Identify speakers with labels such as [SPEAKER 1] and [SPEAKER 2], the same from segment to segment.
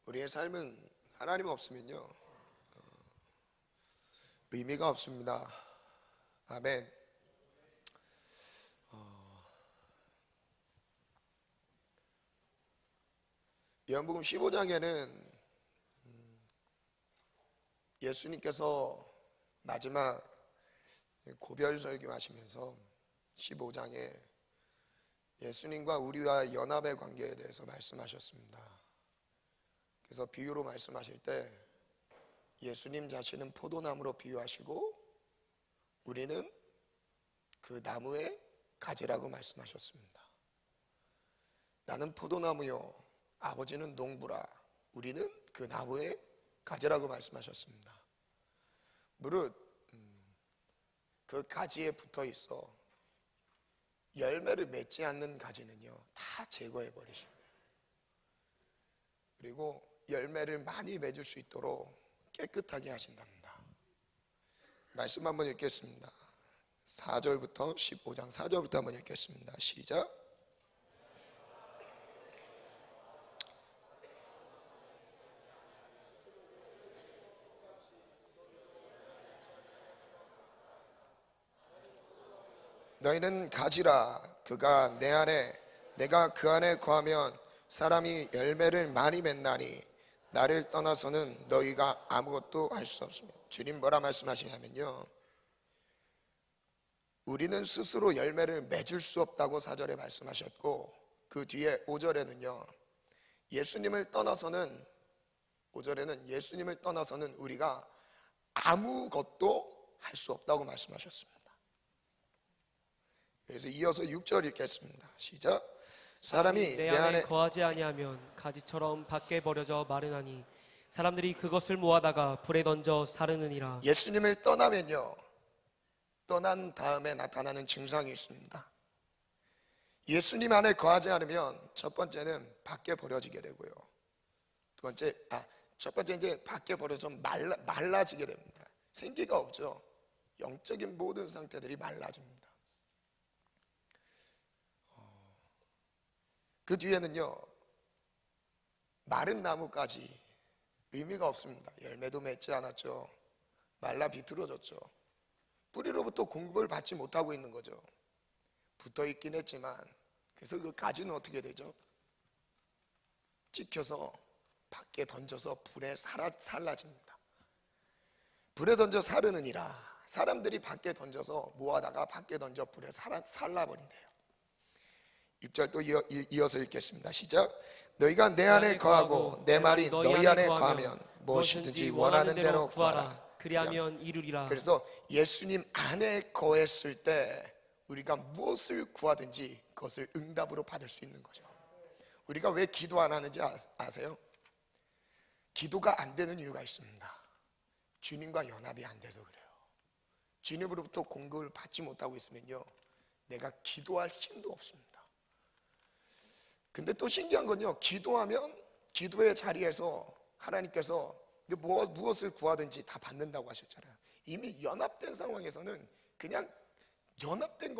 [SPEAKER 1] 우리의 삶은 하나님 없으면요 의미가 없습니다. 아멘. 요한복음 15장에는 예수님께서 마지막 고별 설교하시면서 15장에 예수님과 우리와 연합의 관계에 대해서 말씀하셨습니다. 그래서 비유로 말씀하실 때 예수님 자신은 포도나무로 비유하시고 우리는 그 나무의 가지라고 말씀하셨습니다. 나는 포도나무요 아버지는 농부라 우리는 그 나무의 가지라고 말씀하셨습니다. 무릇 그 가지에 붙어 있어 열매를 맺지 않는 가지는요 다 제거해 버리십니다. 그리고 열매를 많이 맺을 수 있도록 깨끗하게 하신답니다. 말씀 한번 읽겠습니다. 4절부터 15장 4절부터 한번 읽겠습니다. 시작. 너희는 가지라. 그가 내 안에 내가 그 안에 거하면 사람이 열매를 많이 맺나니 나를 떠나서는 너희가 아무것도 할 수 없습니다. 주님 뭐라 말씀하시냐면요 우리는 스스로 열매를 맺을 수 없다고 4절에 말씀하셨고 그 뒤에 5절에는요 예수님을 떠나서는 5절에는 예수님을 떠나서는 우리가 아무것도 할 수 없다고 말씀하셨습니다. 그래서 이어서 6절 읽겠습니다. 시작. 사람이
[SPEAKER 2] 내 안에 거하지 아니하면 가지처럼 밖에 버려져 마르나니 사람들이 그것을 모아다가 불에 던져 사르느니라.
[SPEAKER 1] 예수님을 떠나면요 떠난 다음에 나타나는 증상이 있습니다. 예수님 안에 거하지 않으면 첫 번째는 밖에 버려지게 되고요. 첫 번째 이제 밖에 버려져 말라지게 됩니다. 생기가 없죠. 영적인 모든 상태들이 말라집니다. 그 뒤에는요 마른 나무까지 의미가 없습니다. 열매도 맺지 않았죠. 말라 비틀어졌죠. 뿌리로부터 공급을 받지 못하고 있는 거죠. 붙어 있긴 했지만 그래서 그 가지는 어떻게 되죠? 찍혀서 밖에 던져서 불에 살라집니다. 불에 던져 사르느니라. 사람들이 밖에 던져서 모아다가 밖에 던져 불에 살라버린대요. 6절 또 이어서 읽겠습니다. 시작. 너희가 내 안에 거하고 내 말이 너희 안에 거하면 무엇이든지 원하는 대로 구하라.
[SPEAKER 2] 그리하면 이루리라.
[SPEAKER 1] 그래서 예수님 안에 거했을 때 우리가 무엇을 구하든지 그것을 응답으로 받을 수 있는 거죠. 우리가 왜 기도 안 하는지 아세요? 기도가 안 되는 이유가 있습니다. 주님과 연합이 안 돼서 그래요. 주님으로부터 공급을 받지 못하고 있으면요 내가 기도할 힘도 없습니다. 근데 또 신기한 건요 기도하면 기도의 자리에서 하나님께서 무엇을 구하든지 다 받는다고 하셨잖아요. 이미 연합된 상황에서는 그냥 연합된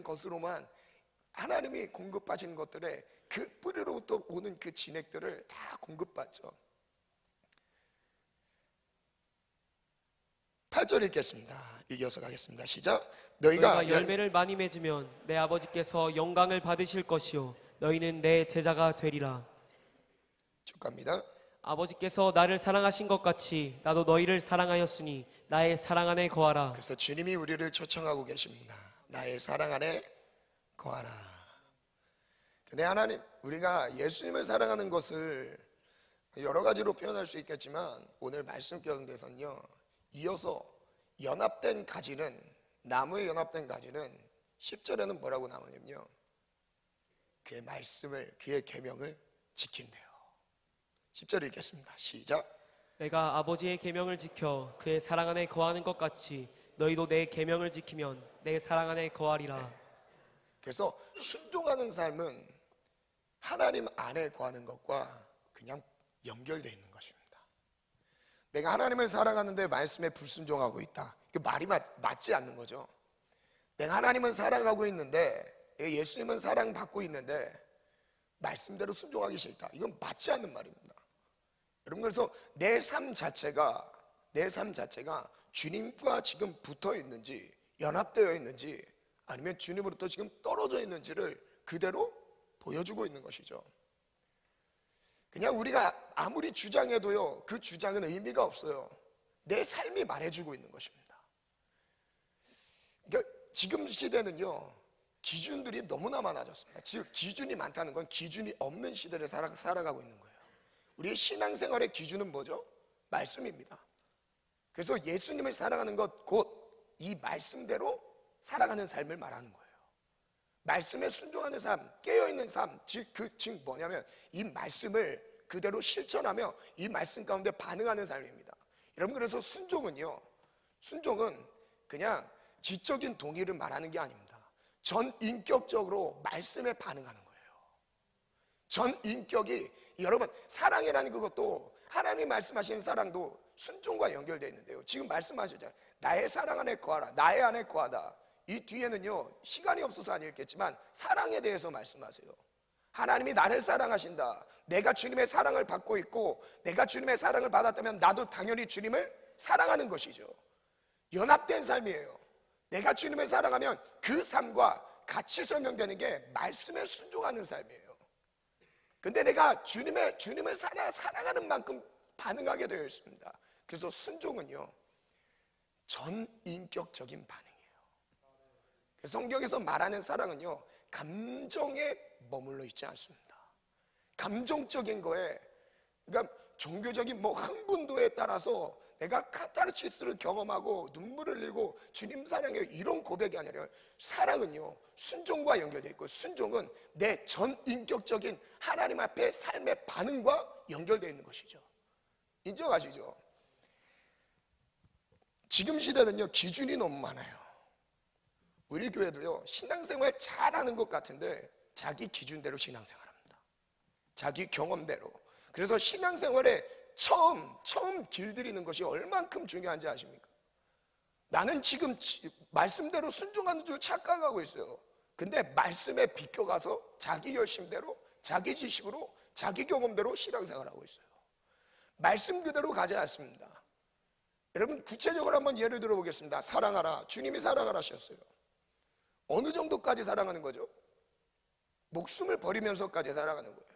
[SPEAKER 1] 것으로만 하나님이 공급하시는 것들에 그 뿌리로부터 오는 그 진액들을 다 공급받죠. 8절 읽겠습니다. 이어서 가겠습니다. 시작.
[SPEAKER 2] 너희가 열매를 많이 맺으면 내 아버지께서 영광을 받으실 것이요 너희는 내 제자가 되리라.
[SPEAKER 1] 쭉 갑니다.
[SPEAKER 2] 아버지께서 나를 사랑하신 것 같이 나도 너희를 사랑하였으니 나의 사랑 안에 거하라.
[SPEAKER 1] 그래서 주님이 우리를 초청하고 계십니다. 나의 사랑 안에 거하라. 근데 하나님 우리가 예수님을 사랑하는 것을 여러 가지로 표현할 수 있겠지만 오늘 말씀 가운데서는요 이어서 연합된 가지는 나무에 연합된 가지는 10절에는 뭐라고 나오냐면요 그의 말씀을 그의 계명을 지킨대요. 10절 읽겠습니다. 시작.
[SPEAKER 2] 내가 아버지의 계명을 지켜 그의 사랑 안에 거하는 것 같이 너희도 내 계명을 지키면 내 사랑 안에 거하리라.
[SPEAKER 1] 그래서 순종하는 삶은 하나님 안에 거하는 것과 그냥 연결되어 있는 것입니다. 내가 하나님을 사랑하는데 말씀에 불순종하고 있다. 그 말이 맞지 않는 거죠. 내가 하나님을 사랑하고 있는데 예수님은 사랑받고 있는데 말씀대로 순종하기 싫다. 이건 맞지 않는 말입니다. 여러분, 그래서 내 삶 자체가 주님과 지금 붙어 있는지, 연합되어 있는지, 아니면 주님으로부터 지금 떨어져 있는지를 그대로 보여주고 있는 것이죠. 그냥 우리가 아무리 주장해도요, 그 주장은 의미가 없어요. 내 삶이 말해주고 있는 것입니다. 그러니까 지금 시대는요, 기준들이 너무나 많아졌습니다. 즉, 기준이 많다는 건 기준이 없는 시대를 살아가고 있는 거예요. 우리의 신앙생활의 기준은 뭐죠? 말씀입니다. 그래서 예수님을 살아가는 것, 곧 이 말씀대로 살아가는 삶을 말하는 거예요. 말씀에 순종하는 삶, 깨어있는 삶, 즉 뭐냐면 이 말씀을 그대로 실천하며 이 말씀 가운데 반응하는 삶입니다. 여러분, 그래서 순종은 그냥 지적인 동의를 말하는 게 아닙니다. 전인격적으로 말씀에 반응하는 거예요. 전인격이, 여러분, 사랑이라는 그것도, 하나님 말씀하시는 사랑도 순종과 연결되어 있는데요, 지금 말씀하셨잖아요. 나의 사랑 안에 거하라, 나의 안에 거하다. 이 뒤에는요, 시간이 없어서 안 읽겠지만 사랑에 대해서 말씀하세요. 하나님이 나를 사랑하신다. 내가 주님의 사랑을 받고 있고, 내가 주님의 사랑을 받았다면 나도 당연히 주님을 사랑하는 것이죠. 연합된 삶이에요. 내가 주님을 사랑하면 그 삶과 같이 설명되는 게 말씀에 순종하는 삶이에요. 근데 내가 주님을 사랑하는 만큼 반응하게 되어 있습니다. 그래서 순종은요, 전인격적인 반응이에요. 성경에서 말하는 사랑은요, 감정에 머물러 있지 않습니다. 감정적인 거에, 그러니까 종교적인 흥분도에 따라서 내가 카타르시스를 경험하고 눈물을 흘리고 주님 사랑해요, 이런 고백이 아니라, 사랑은요, 순종과 연결되어 있고, 순종은 내 전인격적인 하나님 앞에 삶의 반응과 연결되어 있는 것이죠. 인정하시죠? 지금 시대는요, 기준이 너무 많아요. 우리 교회도요, 신앙생활 잘하는 것 같은데 자기 기준대로 신앙생활합니다. 자기 경험대로. 그래서 신앙생활에 처음 길들이는 것이 얼만큼 중요한지 아십니까? 나는 지금 말씀대로 순종하는 줄 착각하고 있어요. 근데 말씀에 비껴가서 자기 열심대로, 자기 지식으로, 자기 경험대로 신앙생활하고 있어요. 말씀 그대로 가지 않습니다. 여러분, 구체적으로 한번 예를 들어보겠습니다. 사랑하라, 주님이 사랑하라 하셨어요. 어느 정도까지 사랑하는 거죠? 목숨을 버리면서까지 사랑하는 거예요.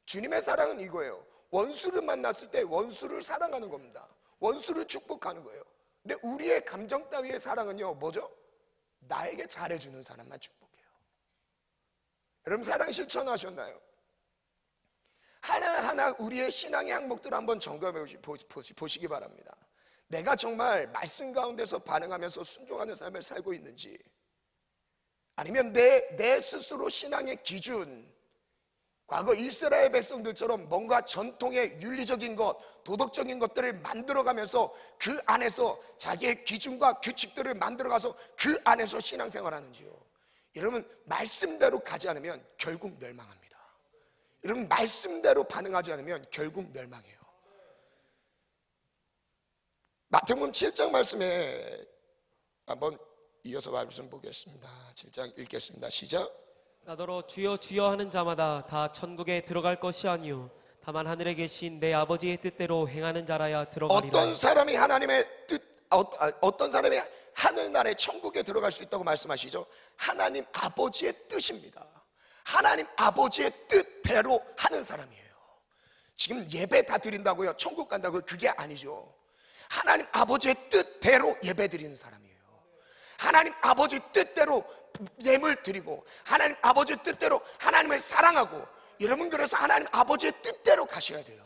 [SPEAKER 1] 주님의 사랑은 이거예요. 원수를 만났을 때 원수를 사랑하는 겁니다. 원수를 축복하는 거예요. 근데 우리의 감정 따위의 사랑은요, 뭐죠? 나에게 잘해주는 사람만 축복해요. 여러분, 사랑 실천하셨나요? 하나하나 우리의 신앙의 항목들을 한번 점검해 보시기 바랍니다. 내가 정말 말씀 가운데서 반응하면서 순종하는 삶을 살고 있는지, 아니면 내 스스로 신앙의 기준, 과거 이스라엘 백성들처럼 뭔가 전통의 윤리적인 것, 도덕적인 것들을 만들어가면서 그 안에서 자기의 기준과 규칙들을 만들어가서 그 안에서 신앙생활하는지요. 여러분, 말씀대로 가지 않으면 결국 멸망합니다. 여러분, 말씀대로 반응하지 않으면 결국 멸망해요. 마태복음 7장 말씀에 한번 이어서 말씀 보겠습니다. 7장 읽겠습니다. 시작.
[SPEAKER 2] 나더러 주여 주여 하는 자마다 다 천국에 들어갈 것이 아니요 다만 하늘에 계신 내 아버지의 뜻대로 행하는 자라야 들어가리라.
[SPEAKER 1] 어떤 사람이 하나님의 뜻, 어떤 사람이 하늘나라의 천국에 들어갈 수 있다고 말씀하시죠? 하나님 아버지의 뜻입니다. 하나님 아버지의 뜻대로 하는 사람이에요. 지금 예배 다 드린다고요, 천국 간다고요? 그게 아니죠. 하나님 아버지의 뜻대로 예배 드리는 사람이에요. 하나님 아버지 뜻대로 예물 드리고, 하나님 아버지 뜻대로 하나님을 사랑하고, 여러분, 그래서 하나님 아버지의 뜻대로 가셔야 돼요.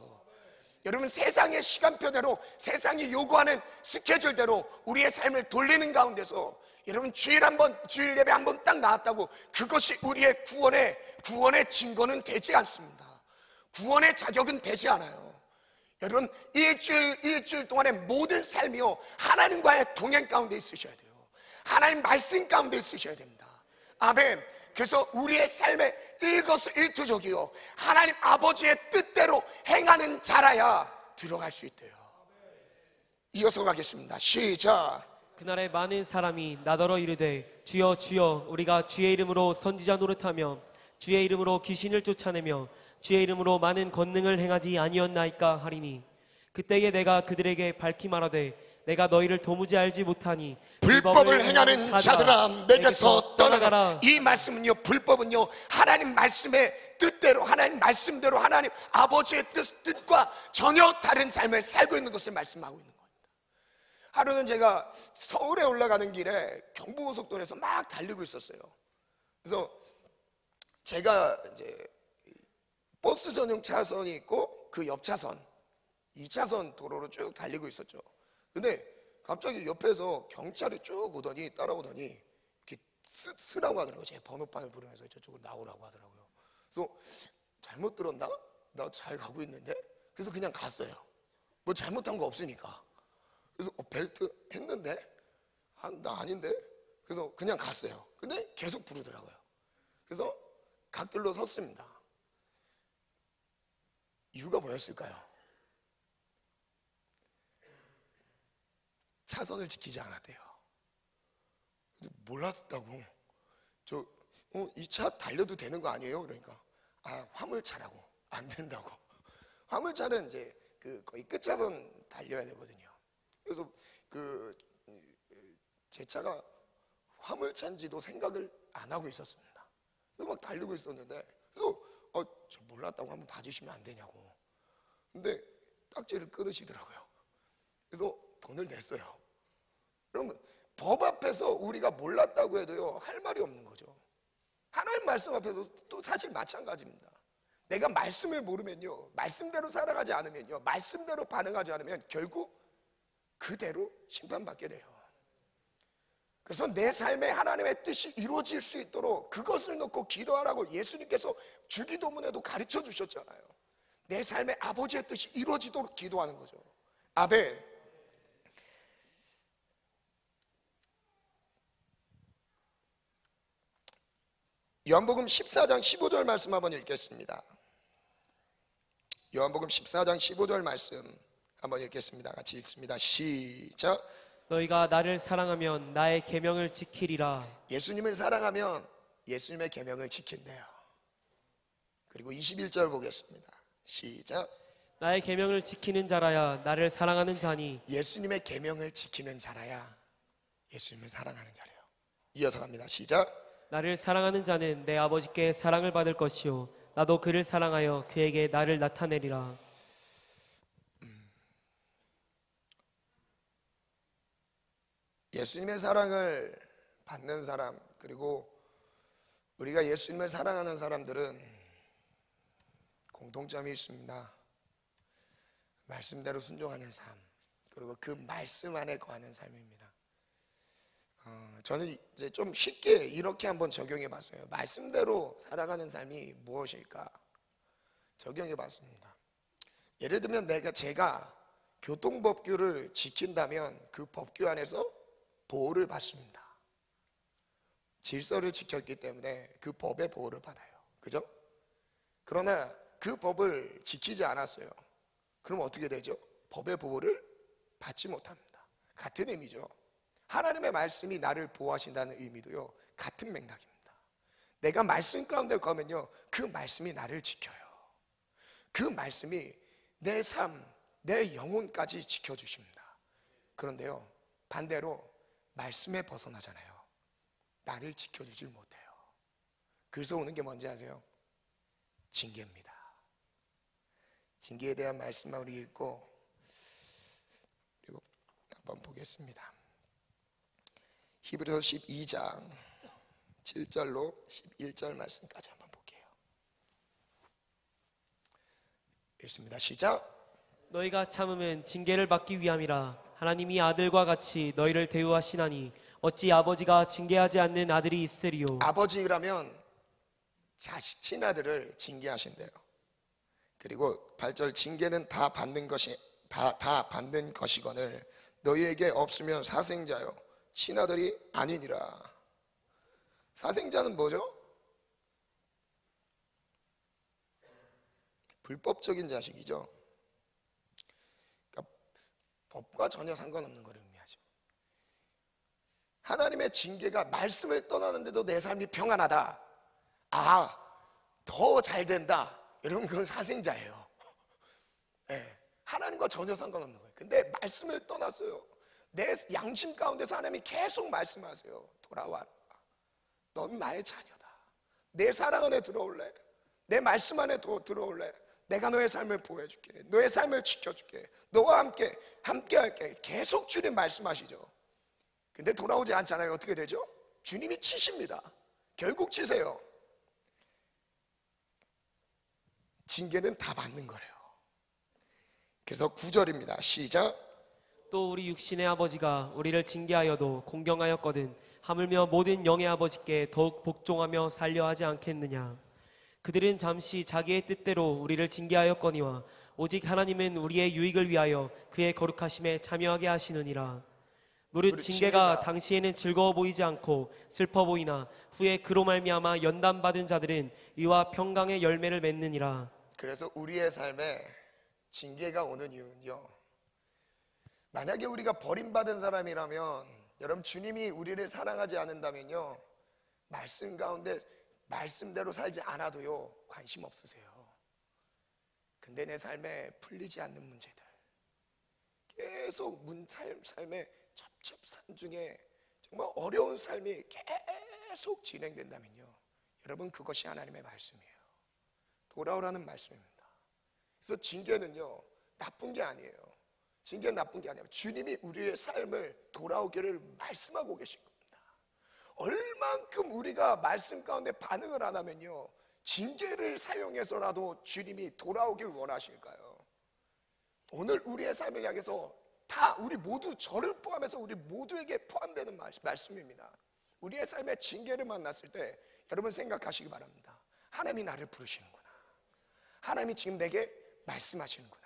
[SPEAKER 1] 여러분, 세상의 시간표대로, 세상이 요구하는 스케줄대로 우리의 삶을 돌리는 가운데서, 여러분, 주일 예배 한 번 딱 나왔다고 그것이 우리의 구원의 증거는 되지 않습니다. 구원의 자격은 되지 않아요. 여러분, 일주일 동안의 모든 삶이요, 하나님과의 동행 가운데 있으셔야 돼요. 하나님 말씀 가운데 있으셔야 됩니다. 아멘. 그래서 우리의 삶의 일거수일투족이요, 하나님 아버지의 뜻대로 행하는 자라야 들어갈 수 있대요. 이어서 가겠습니다. 시작.
[SPEAKER 2] 그날에 많은 사람이 나더러 이르되 주여 주여 우리가 주의 이름으로 선지자 노릇하며 주의 이름으로 귀신을 쫓아내며 주의 이름으로 많은 권능을 행하지 아니었나이까 하리니 그때에 내가 그들에게 밝히 말하되 내가 너희를 도무지 알지 못하니
[SPEAKER 1] 불법을 행하는 자들아 내게서 떠나가라. 이 말씀은요, 불법은요, 하나님 말씀의 뜻대로, 하나님 말씀대로, 하나님 아버지의 뜻과 전혀 다른 삶을 살고 있는 것을 말씀하고 있는 겁니다. 하루는 제가 서울에 올라가는 길에 경부고속도로에서 막 달리고 있었어요. 그래서 제가 이제 버스 전용 차선이 있고 그 옆 차선 2차선 도로로 쭉 달리고 있었죠. 근데 갑자기 옆에서 경찰이 쭉 오더니 따라오더니 이렇게 쓰라고 하더라고요. 제 번호판을 부르면서 저쪽으로 나오라고 하더라고요. 그래서 잘못 들었나? 나 잘 가고 있는데? 그래서 그냥 갔어요. 뭐 잘못한 거 없으니까. 그래서 벨트 했는데 나 아닌데? 그래서 그냥 갔어요. 근데 계속 부르더라고요. 그래서 갓길로 섰습니다. 이유가 뭐였을까요? 차선을 지키지 않았대요. 몰랐다고. 이 차 달려도 되는 거 아니에요? 그러니까 화물차라고. 안 된다고. 화물차는 이제 거의 끝차선 달려야 되거든요. 그래서 제 차가 화물차인지도 생각을 안 하고 있었습니다. 그래서 막 달리고 있었는데, 그래서 저 몰랐다고 한번 봐주시면 안 되냐고. 근데 딱지를 끊으시더라고요. 그래서 돈을 냈어요. 그러면 법 앞에서 우리가 몰랐다고 해도요, 할 말이 없는 거죠. 하나님 말씀 앞에서 또 사실 마찬가지입니다. 내가 말씀을 모르면요, 말씀대로 살아가지 않으면요, 말씀대로 반응하지 않으면 결국 그대로 심판받게 돼요. 그래서 내 삶에 하나님의 뜻이 이루어질 수 있도록 그것을 놓고 기도하라고 예수님께서 주기도문에도 가르쳐 주셨잖아요. 내 삶에 아버지의 뜻이 이루어지도록 기도하는 거죠. 아멘. 요한복음 14장 15절 말씀 한번 읽겠습니다. 요한복음 14장 15절 말씀 한번 읽겠습니다. 같이 읽습니다. 시작.
[SPEAKER 2] 너희가 나를 사랑하면 나의 계명을 지키리라.
[SPEAKER 1] 예수님을 사랑하면 예수님의 계명을 지킨대요. 그리고 21절 보겠습니다. 시작.
[SPEAKER 2] 나의 계명을 지키는 자라야 나를 사랑하는 자니.
[SPEAKER 1] 예수님의 계명을 지키는 자라야 예수님을 사랑하는 자래요. 이어서 갑니다. 시작.
[SPEAKER 2] 나를 사랑하는 자는 내 아버지께 사랑을 받을 것이요 나도 그를 사랑하여 그에게 나를 나타내리라.
[SPEAKER 1] 예수님의 사랑을 받는 사람, 그리고 우리가 예수님을 사랑하는 사람들은 공통점이 있습니다. 말씀대로 순종하는 삶, 그리고 그 말씀 안에 거하는 삶입니다. 저는 이제 좀 쉽게 이렇게 한번 적용해 봤어요. 말씀대로 살아가는 삶이 무엇일까 적용해 봤습니다. 예를 들면 제가 교통법규를 지킨다면 그 법규 안에서 보호를 받습니다. 질서를 지켰기 때문에 그 법의 보호를 받아요. 그죠? 그러나 그 법을 지키지 않았어요. 그럼 어떻게 되죠? 법의 보호를 받지 못합니다. 같은 의미죠. 하나님의 말씀이 나를 보호하신다는 의미도요, 같은 맥락입니다. 내가 말씀 가운데 거면요, 그 말씀이 나를 지켜요. 그 말씀이 내 삶, 내 영혼까지 지켜주십니다. 그런데요, 반대로 말씀에 벗어나잖아요. 나를 지켜주질 못해요. 그래서 오는 게 뭔지 아세요? 징계입니다. 징계에 대한 말씀만 우리 읽고 그리고 한번 보겠습니다. 히브리서 12장 7절로 11절 말씀까지 한번 볼게요. 읽습니다. 시작.
[SPEAKER 2] 너희가 참음은 징계를 받기 위함이라. 하나님이 아들과 같이 너희를 대우하시나니 어찌 아버지가 징계하지 않는 아들이 있으리요.
[SPEAKER 1] 아버지라면 자식 친아들을 징계하신대요. 그리고 8절, 징계는 다 받는 것이거늘 너희에게 없으면 사생자요 친아들이 아니니라. 사생자는 뭐죠? 불법적인 자식이죠. 그러니까 법과 전혀 상관없는 걸 의미하죠. 하나님의 징계가 말씀을 떠나는데도 내 삶이 평안하다. 더 잘 된다. 여러분 그건 사생자예요. 네, 하나님과 전혀 상관없는 거예요. 근데 말씀을 떠났어요. 내 양심 가운데서 하나님이 계속 말씀하세요. 돌아와라. 넌 나의 자녀다. 내 사랑 안에 들어올래? 내 말씀 안에 들어올래? 내가 너의 삶을 보여줄게. 너의 삶을 지켜줄게. 너와 함께 할게. 계속 주님 말씀하시죠. 근데 돌아오지 않잖아요. 어떻게 되죠? 주님이 치십니다. 결국 치세요. 징계는 다 받는 거래요. 그래서 9절입니다. 시작.
[SPEAKER 2] 또 우리 육신의 아버지가 우리를 징계하여도 공경하였거든 하물며 모든 영의 아버지께 더욱 복종하며 살려 하지 않겠느냐. 그들은 잠시 자기의 뜻대로 우리를 징계하였거니와 오직 하나님은 우리의 유익을 위하여 그의 거룩하심에 참여하게 하시느니라. 무릇 징계가 당시에는 즐거워 보이지 않고 슬퍼 보이나 후에 그로 말미암아 연단받은 자들은 의와 평강의 열매를 맺느니라.
[SPEAKER 1] 그래서 우리의 삶에 징계가 오는 이유는요, 만약에 우리가 버림받은 사람이라면, 여러분 주님이 우리를 사랑하지 않는다면요, 말씀 가운데 말씀대로 살지 않아도요 관심 없으세요. 근데 내 삶에 풀리지 않는 문제들, 계속 삶의 첩첩산 중에 정말 어려운 삶이 계속 진행된다면요, 여러분 그것이 하나님의 말씀이에요. 돌아오라는 말씀입니다. 그래서 징계는요 나쁜 게 아니에요. 징계는 나쁜 게 아니에요. 주님이 우리의 삶을 돌아오기를 말씀하고 계신 겁니다. 얼만큼 우리가 말씀 가운데 반응을 안 하면요, 징계를 사용해서라도 주님이 돌아오길 원하실까요? 오늘 우리의 삶을 향해서 다 우리 모두, 저를 포함해서 우리 모두에게 포함되는 말씀입니다. 우리의 삶의 징계를 만났을 때 여러분 생각하시기 바랍니다. 하나님이 나를 부르시는구나. 하나님이 지금 내게 말씀하시는구나.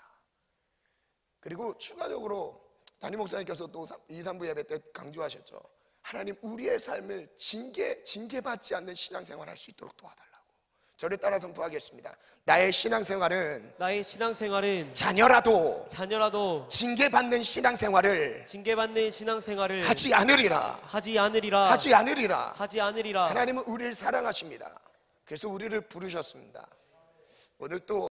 [SPEAKER 1] 그리고 추가적으로 담임 목사님께서 또 2, 3부 예배 때 강조하셨죠. 하나님 우리의 삶을 징계받지 않는 신앙생활을 할 수 있도록 도와달라고. 저를 따라 선포하겠습니다. 나의 신앙생활은 자녀라도 징계받는 신앙생활을 하지 않으리라. 하나님은 우리를 사랑하십니다. 그래서 우리를 부르셨습니다. 오늘 또